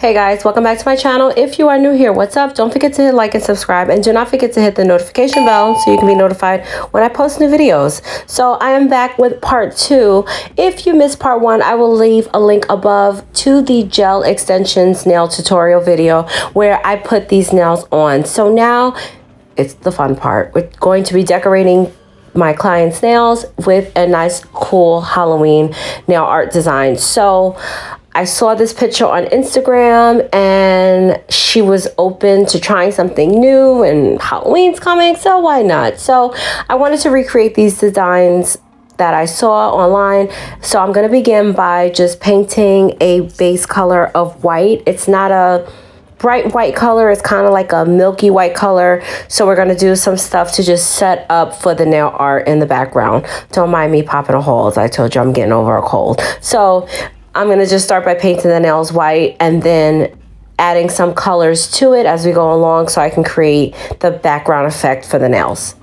Hey guys, welcome back to my channel. If you are new here, what's up? Don't forget to hit like and subscribe, and do not forget to hit the notification bell so you can be notified when I post new videos. So I am back with part 2. If you missed part 1, I will leave a link above to the gel extensions nail tutorial video where I put these nails on. So now it's the fun part. We're going to be decorating my client's nails with a nice cool Halloween nail art design. So I saw this picture on Instagram and she was open to trying something new, and Halloween's coming, so why not? So I wanted to recreate these designs that I saw online. So I'm going to begin by just painting a base color of white. It's not a bright white color, it's kind of like a milky white color. So we're going to do some stuff to just set up for the nail art in the background. Don't mind me popping a hole, as I told you I'm getting over a cold. So I'm going to just start by painting the nails white and then adding some colors to it as we go along so I can create the background effect for the nails.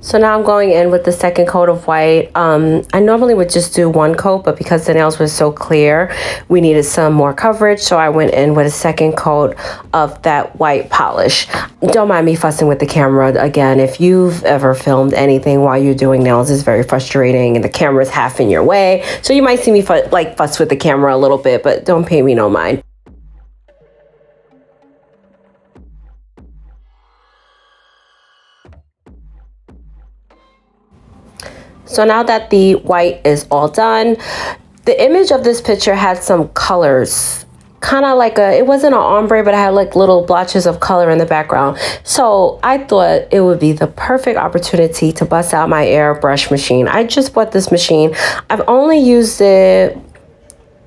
So now I'm going in with the second coat of white. I normally would just do one coat, but because the nails were so clear, we needed some more coverage. So I went in with a second coat of that white polish. Don't mind me fussing with the camera. Again, if you've ever filmed anything while you're doing nails, it's very frustrating and the camera's half in your way. So you might see me fuss with the camera a little bit, but don't pay me no mind. So now that the white is all done, the image of this picture had some colors, kind of like it wasn't an ombre, but it had like little blotches of color in the background. So I thought it would be the perfect opportunity to bust out my airbrush machine. I just bought this machine. I've only used it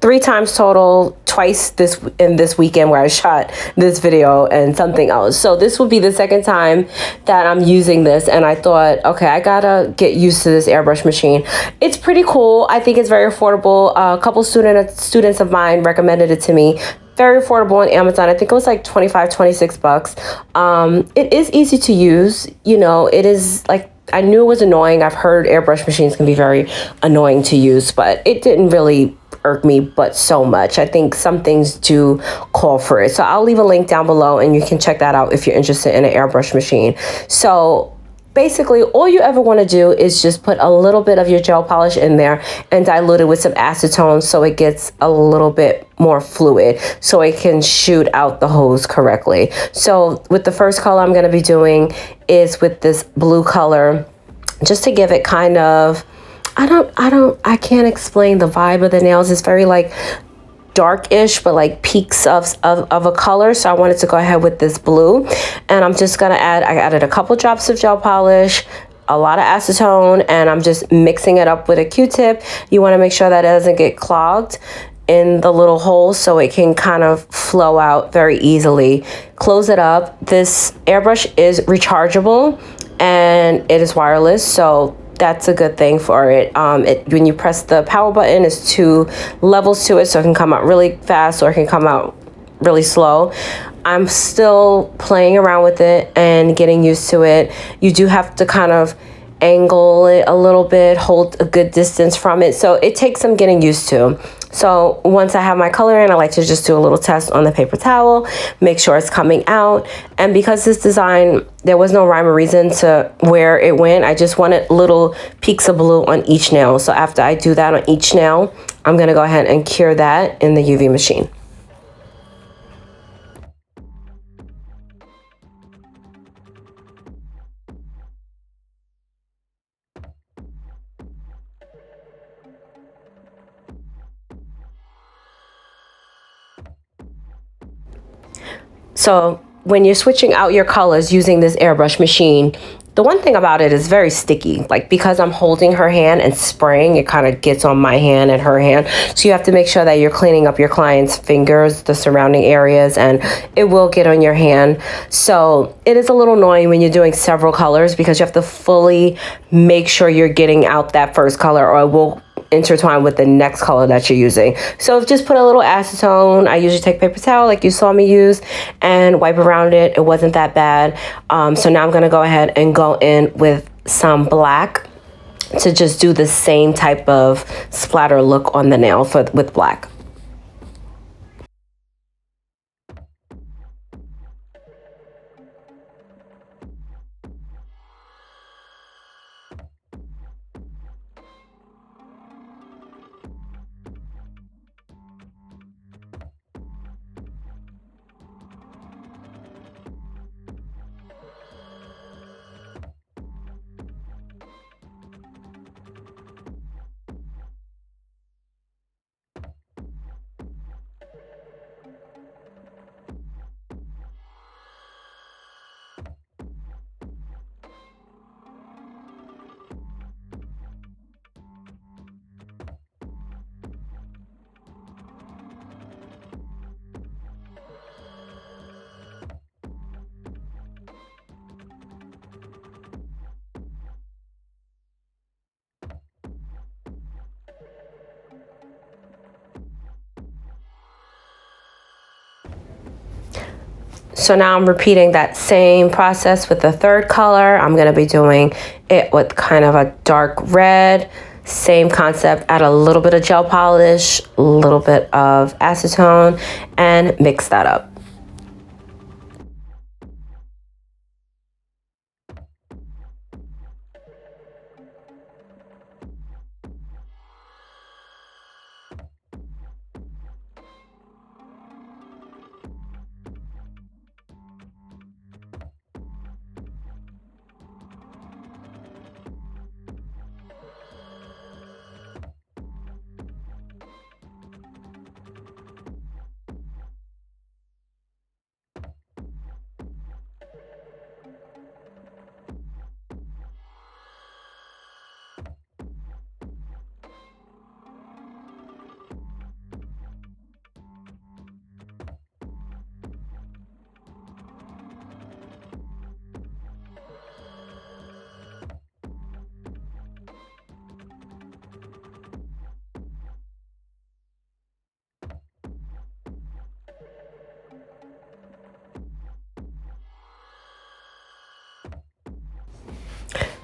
3 times total, twice this weekend where I shot this video and something else. So this will be the second time that I'm using this, and I thought, okay, I gotta get used to this airbrush machine. It's pretty cool. I think it's very affordable. A couple students of mine recommended it to me. Very affordable on Amazon. I think it was like 25, 26 bucks. It is easy to use. You know, it is like, I knew it was annoying. I've heard airbrush machines can be very annoying to use, but it didn't really irk me but so much. I think some things do call for it. So I'll leave a link down below and you can check that out if you're interested in an airbrush machine. So basically, all you ever want to do is just put a little bit of your gel polish in there and dilute it with some acetone so it gets a little bit more fluid so it can shoot out the hose correctly. So with the first color I'm going to be doing is with this blue color, just to give it kind of I can't explain the vibe of the nails. It's very like darkish, but like peaks of a color. So I wanted to go ahead with this blue, and I'm just gonna I added a couple drops of gel polish, a lot of acetone, and I'm just mixing it up with a Q-tip. You want to make sure that it doesn't get clogged in the little holes so it can kind of flow out very easily. Close it up. This airbrush is rechargeable and it is wireless, so that's a good thing for it. When you press the power button, there's 2 levels to it, so it can come out really fast or it can come out really slow. I'm still playing around with it and getting used to it. You do have to kind of angle it a little bit, hold a good distance from it. So it takes some getting used to. So once I have my color in, I like to just do a little test on the paper towel, make sure it's coming out. And because this design, there was no rhyme or reason to where it went, I just wanted little peaks of blue on each nail. So after I do that on each nail, I'm gonna go ahead and cure that in the UV machine. So when you're switching out your colors using this airbrush machine, the one thing about it is very sticky. Like because I'm holding her hand and spraying, it kind of gets on my hand and her hand. So you have to make sure that you're cleaning up your client's fingers, the surrounding areas, and it will get on your hand. So it is a little annoying when you're doing several colors because you have to fully make sure you're getting out that first color or it will intertwine with the next color that you're using. So just put a little acetone. I usually take paper towel like you saw me use and wipe around it. It wasn't that bad. So now I'm going to go ahead and go in with some black to just do the same type of splatter look on the nail with black. So now I'm repeating that same process with the third color. I'm going to be doing it with kind of a dark red. Same concept, add a little bit of gel polish, a little bit of acetone, and mix that up.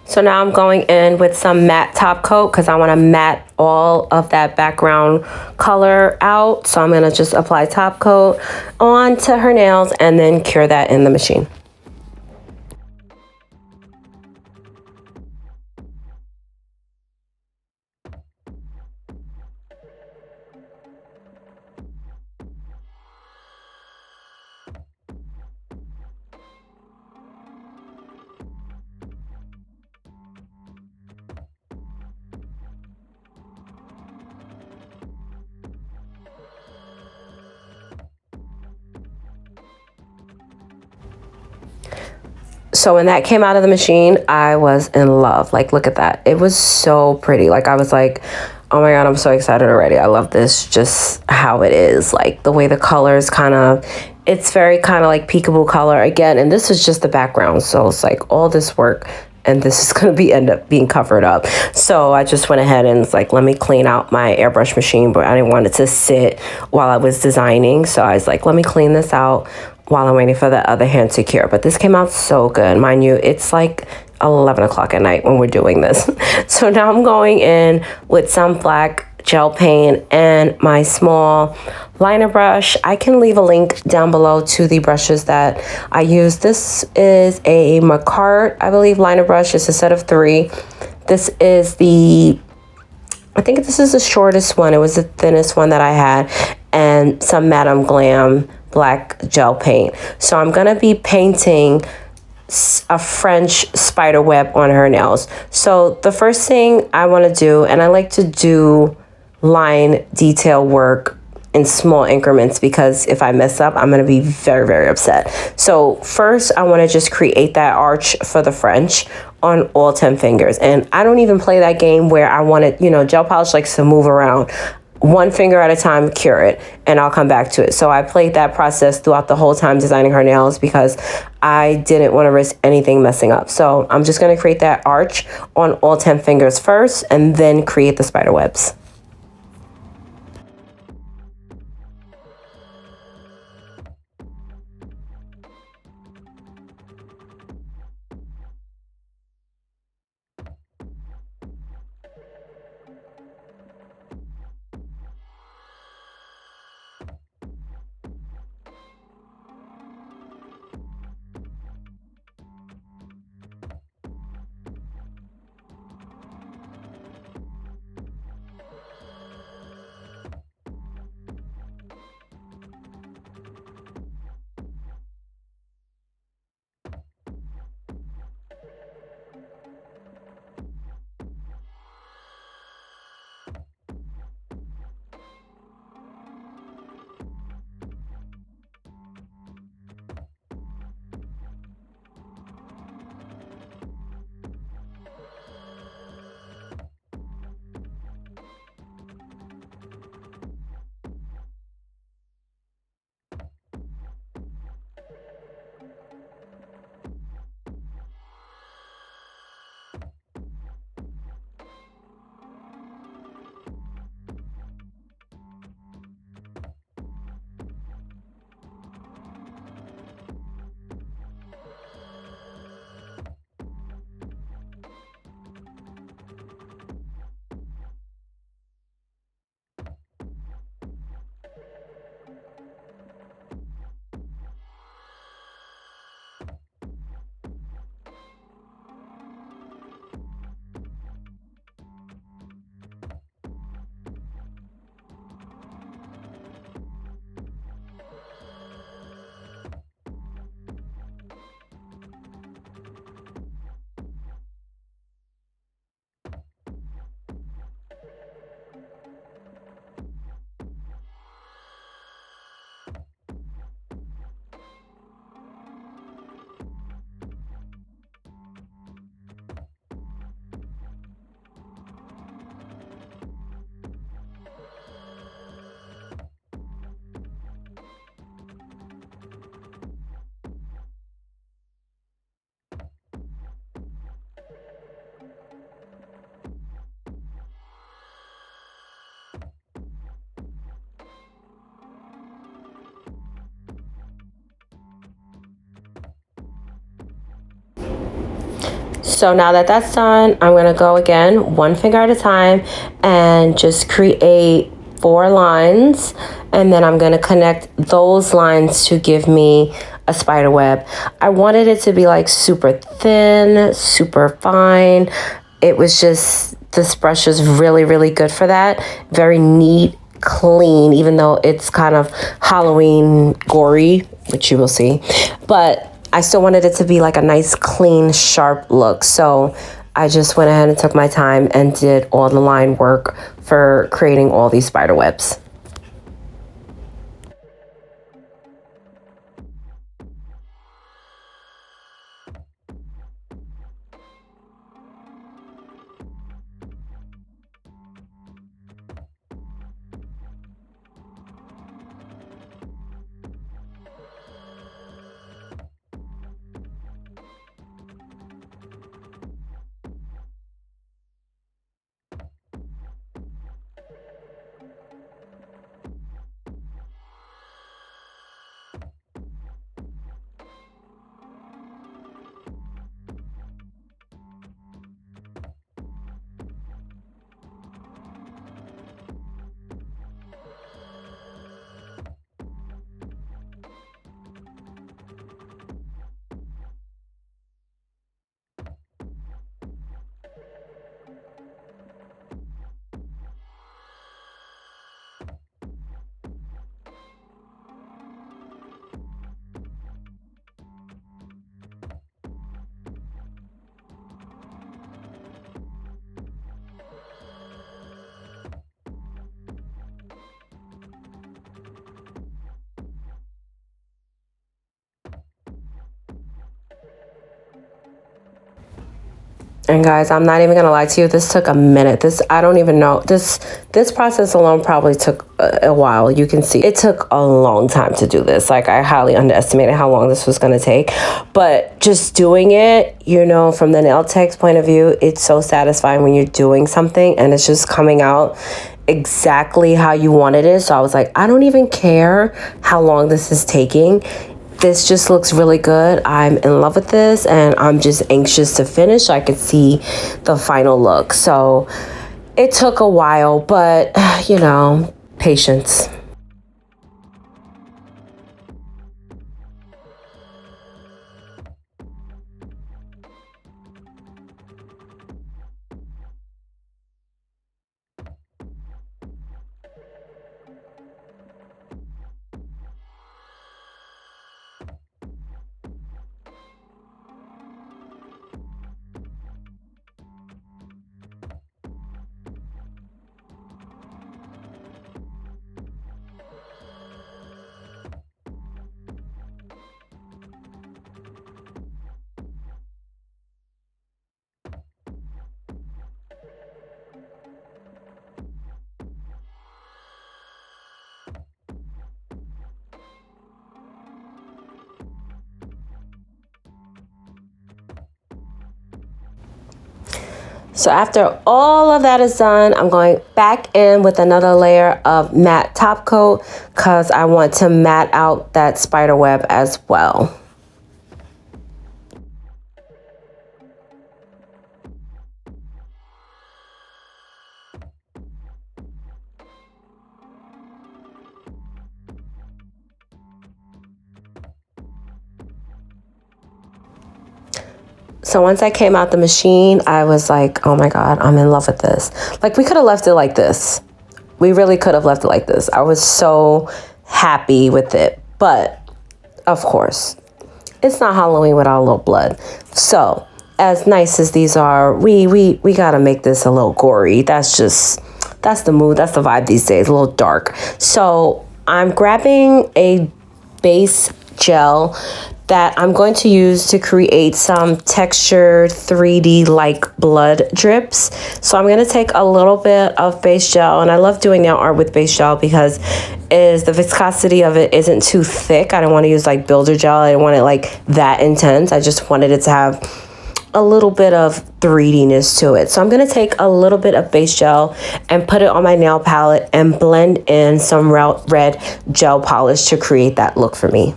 So now I'm going in with some matte top coat because I want to matte all of that background color out. So I'm going to just apply top coat onto her nails and then cure that in the machine. So when that came out of the machine, I was in love. Like, look at that. It was so pretty. Like, I was like, oh my God, I'm so excited already. I love this, just how it is. Like, the way the colors kind of, it's very kind of like peekaboo color again. And this is just the background. So it's like all this work and this is going to be end up being covered up. So I just went ahead and it's like, let me clean out my airbrush machine, but I didn't want it to sit while I was designing. So I was like, let me clean this out while I'm waiting for the other hand to cure. But this came out so good. Mind you, it's like 11 o'clock at night when we're doing this. So now I'm going in with some black gel paint and my small liner brush. I can leave a link down below to the brushes that I use. This is a Macart, I believe, liner brush. It's a set of 3. This is I think this is the shortest one. It was the thinnest one that I had, and some Madame Glam black gel paint. So I'm gonna be painting a French spider web on her nails. So the first thing I want to do, and I like to do line detail work in small increments, because if I mess up, I'm going to be very, very upset. So first I want to just create that arch for the French on all 10 fingers. And I don't even play that game where I want it, gel polish likes to move around. One finger at a time, cure it, and I'll come back to it. So I played that process throughout the whole time designing her nails because I didn't want to risk anything messing up. So I'm just going to create that arch on all 10 fingers first and then create the spider webs. So now that that's done, I'm going to go again, one finger at a time, and just create 4 lines. And then I'm going to connect those lines to give me a spider web. I wanted it to be like super thin, super fine. It was just, this brush is really, really good for that. Very neat, clean, even though it's kind of Halloween gory, which you will see. But I still wanted it to be like a nice, clean, sharp look. So I just went ahead and took my time and did all the line work for creating all these spider webs. And guys, I'm not even gonna lie to you, this took a minute. I don't even know. This process alone probably took a while. You can see it took a long time to do this. Like, I highly underestimated how long this was gonna take. But just doing it, you know, from the nail tech's point of view, it's so satisfying when you're doing something and it's just coming out exactly how you wanted it. So I was like, I don't even care how long this is taking. This just looks really good. I'm in love with this and I'm just anxious to finish so I could see the final look. So it took a while, but you know, patience. So after all of that is done, I'm going back in with another layer of matte top coat because I want to matte out that spider web as well. So once I came out the machine, I was like, oh my God, I'm in love with this. Like, we could have left it like this. We really could have left it like this. I was so happy with it. But of course, it's not Halloween without a little blood. So as nice as these are, we gotta make this a little gory. That's the mood, that's the vibe these days, a little dark. So I'm grabbing a base gel that I'm going to use to create some textured 3D like blood drips. So I'm going to take a little bit of base gel, and I love doing nail art with base gel because the viscosity of it isn't too thick. I don't want to use like builder gel. I don't want it like that intense. I just wanted it to have a little bit of 3Dness to it. So I'm going to take a little bit of base gel and put it on my nail palette and blend in some red gel polish to create that look for me.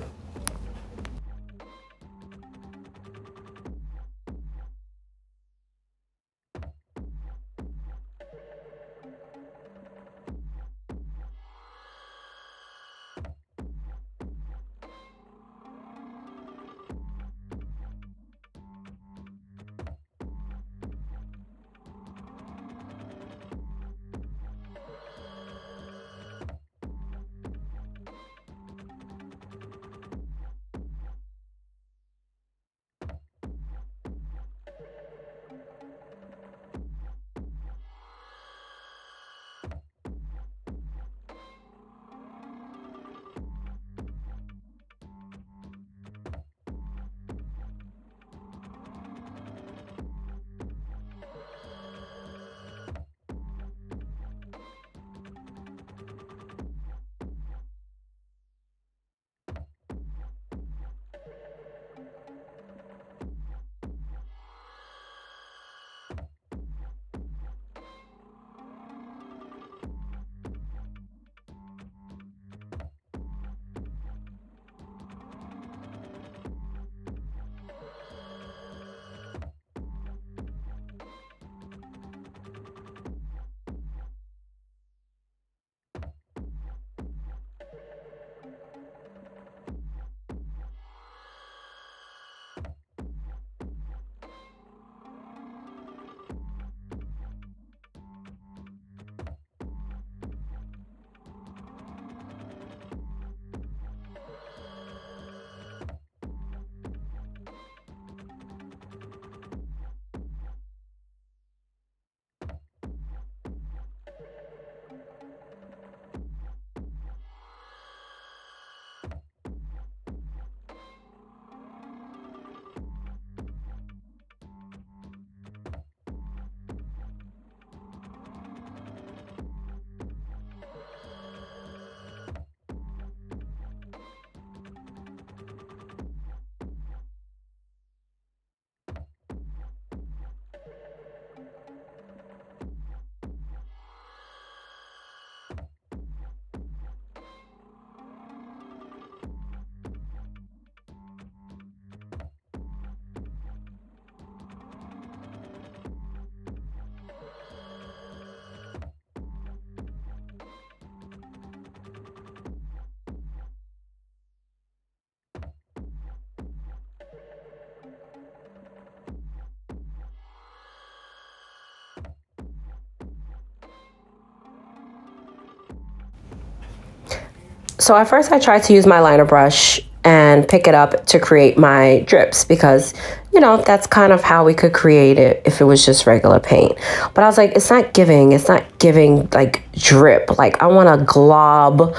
So at first I tried to use my liner brush and pick it up to create my drips because, you know, that's kind of how we could create it if it was just regular paint. But I was like, it's not giving like drip. Like I want a glob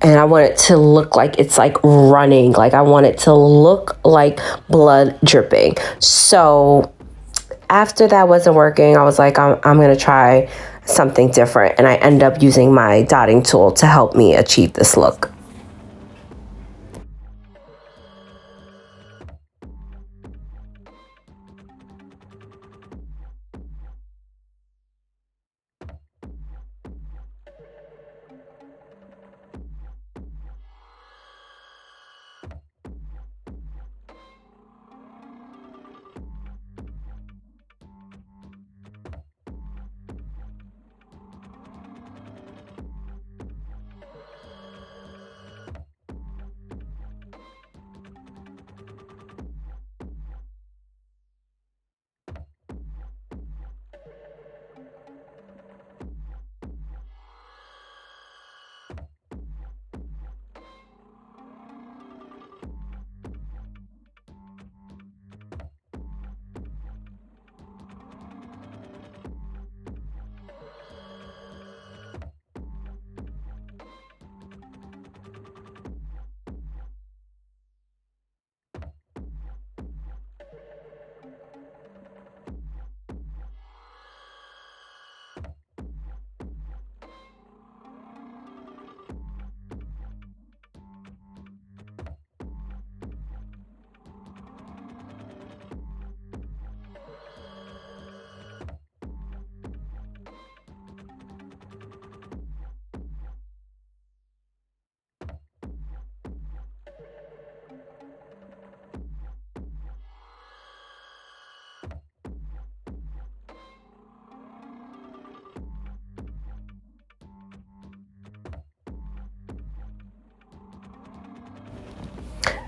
and I want it to look like it's like running. Like I want it to look like blood dripping. So after that wasn't working, I was like, I'm going to try something different. And I end up using my dotting tool to help me achieve this look.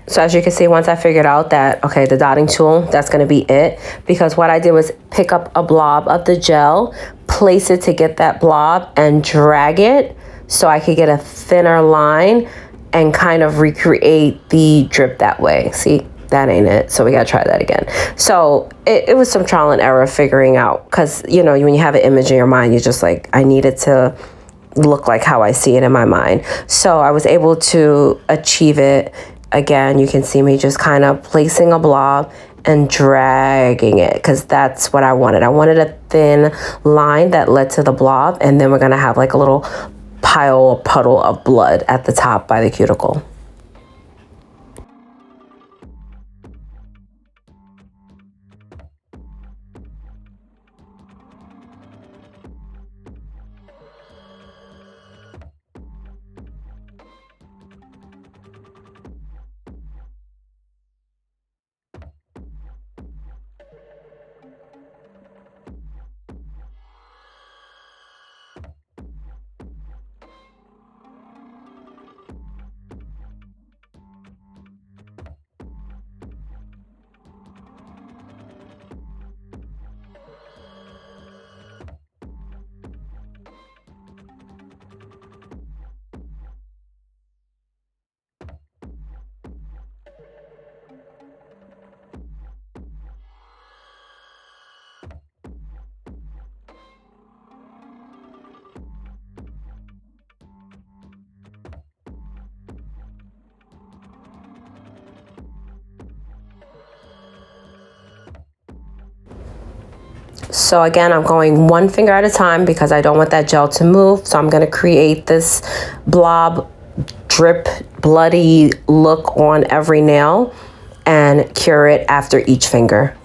So as you can see, once I figured out that, okay, the dotting tool, that's going to be it. Because what I did was pick up a blob of the gel, place it to get that blob and drag it so I could get a thinner line and kind of recreate the drip that way. See, that ain't it. So we got to try that again. So it was some trial and error figuring out because, you know, when you have an image in your mind, you're just like, I need it to look like how I see it in my mind. So I was able to achieve it. Again, you can see me just kind of placing a blob and dragging it because that's what I wanted. I wanted a thin line that led to the blob, and then we're going to have like a little pile or puddle of blood at the top by the cuticle. So again, I'm going one finger at a time because I don't want that gel to move. So I'm going to create this blob, drip, bloody look on every nail and cure it after each finger.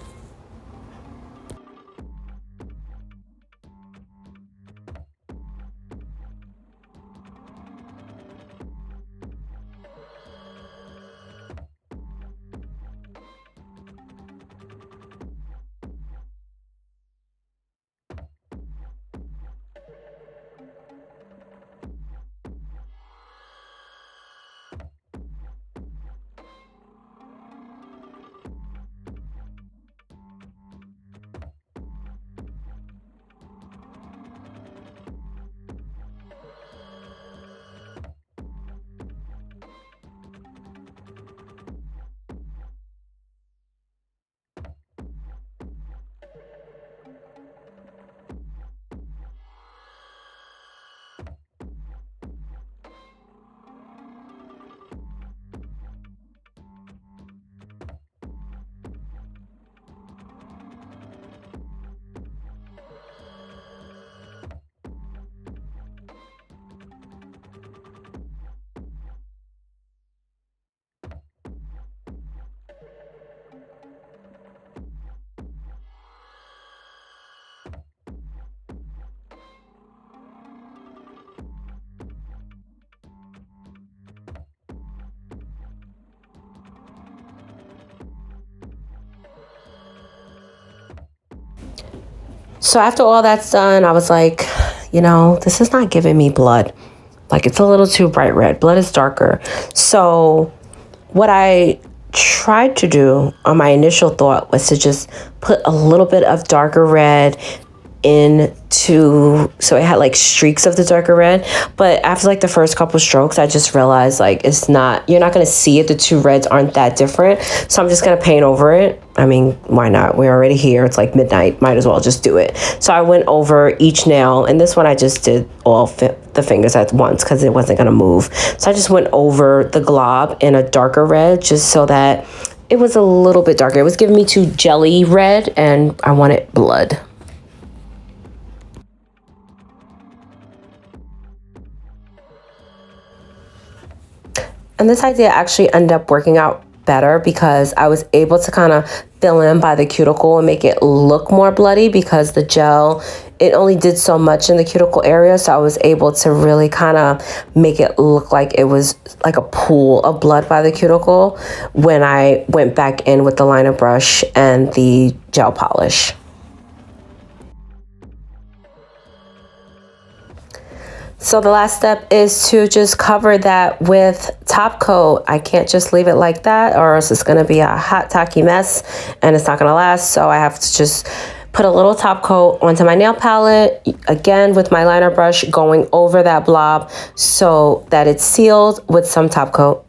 So after all that's done, I was like, you know, this is not giving me blood. Like, it's a little too bright red. Blood is darker. So what I tried to do on my initial thought was to just put a little bit of darker red into, so it had like streaks of the darker red. But after like the first couple strokes, I just realized like it's not, you're not going to see it. The two reds aren't that different. So I'm just going to paint over it. I mean, why not? We're already here. It's like midnight. Might as well just do it. So I went over each nail, and this one I just did all the fingers at once because it wasn't going to move. So I just went over the glob in a darker red just so that it was a little bit darker. It was giving me too jelly red, and I wanted blood. And this idea actually ended up working out better because I was able to kind of fill in by the cuticle and make it look more bloody because the gel, it only did so much in the cuticle area. So I was able to really kind of make it look like it was like a pool of blood by the cuticle when I went back in with the liner brush and the gel polish. So the last step is to just cover that with top coat. I can't just leave it like that or else it's going to be a hot, tacky mess and it's not going to last. So I have to just put a little top coat onto my nail palette, again with my liner brush going over that blob so that it's sealed with some top coat.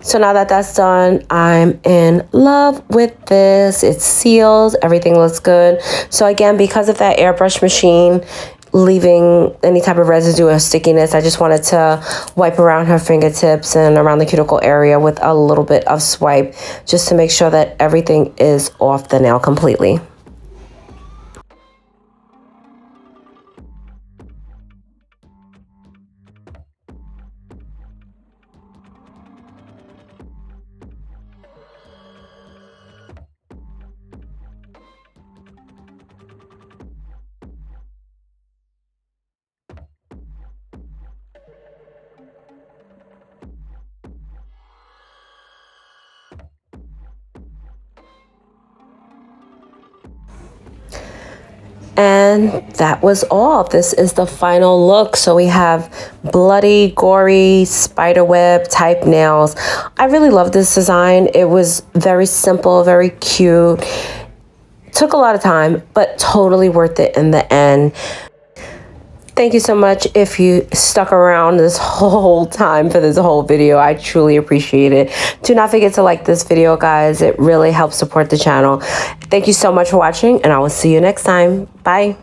So now that that's done, I'm in love with this. It's sealed. Everything looks good. So again, because of that airbrush machine leaving any type of residue or stickiness, I just wanted to wipe around her fingertips and around the cuticle area with a little bit of swipe just to make sure that everything is off the nail completely. And that was all. This is the final look. So we have bloody, gory, spiderweb type nails. I really love this design. It was very simple, very cute. Took a lot of time, but totally worth it in the end. Thank you so much if you stuck around this whole time for this whole video. I truly appreciate it. Do not forget to like this video, guys. It really helps support the channel. Thank you so much for watching, and I will see you next time. Bye.